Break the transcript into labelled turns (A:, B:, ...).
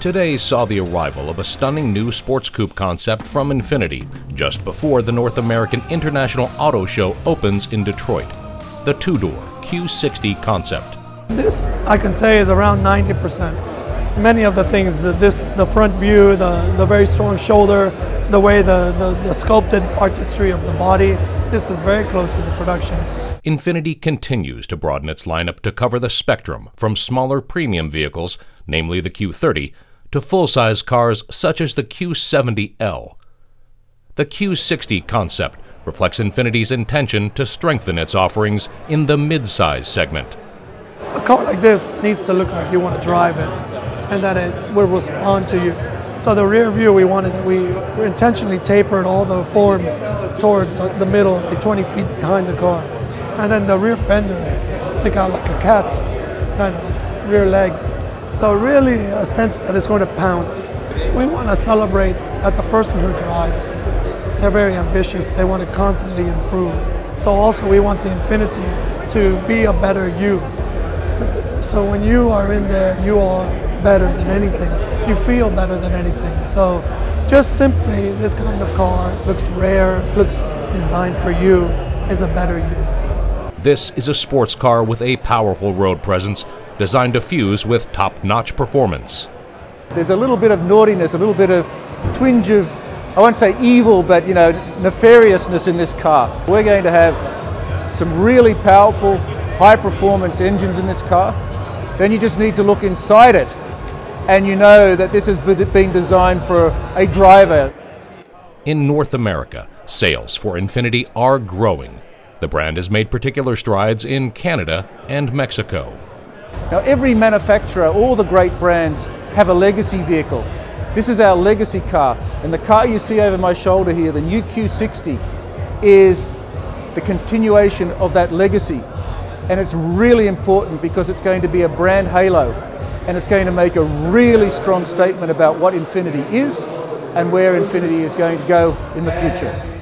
A: Today saw the arrival of a stunning new sports coupe concept from Infiniti just before the North American International Auto Show opens in Detroit. The two-door Q60 concept. This,
B: I can say, is around 90%. Many of the things, the front view, the very strong shoulder, the way the sculpted artistry of the body, this is very close to the production.
A: Infiniti continues to broaden its lineup to cover the spectrum from smaller premium vehicles, namely the Q30, to full-size cars such as the Q70L. The Q60 concept reflects Infiniti's intention to strengthen its offerings in the mid-size segment.
B: A car like this needs to look like you want to drive it and that it will respond to you. So the rear view, we intentionally tapered all the forms towards the middle, like 20 feet behind the car. And then the rear fenders stick out like a cat's kind of rear legs. So really a sense that it's going to pounce. We want to celebrate that the person who drives, they're very ambitious, they want to constantly improve. So also we want the Infiniti to be a better you. So when you are in there, you are better than anything. You feel better than anything. So just simply this kind of car looks rare, looks designed for you, is a better you.
A: This is a sports car with a powerful road presence designed to fuse with top-notch performance.
C: There's a little bit of naughtiness, a little bit of twinge of, I won't say evil, but nefariousness in this car. We're going to have some really powerful, high-performance engines in this car. Then you just need to look inside it, and you know that this has been designed for a driver.
A: In North America, sales for Infiniti are growing. The brand has made particular strides in Canada and Mexico.
C: Now every manufacturer, all the great brands, have a legacy vehicle. This is our legacy car, and the car you see over my shoulder here, the new Q60, is the continuation of that legacy. And it's really important because it's going to be a brand halo, and it's going to make a really strong statement about what Infiniti is and where Infiniti is going to go in the future.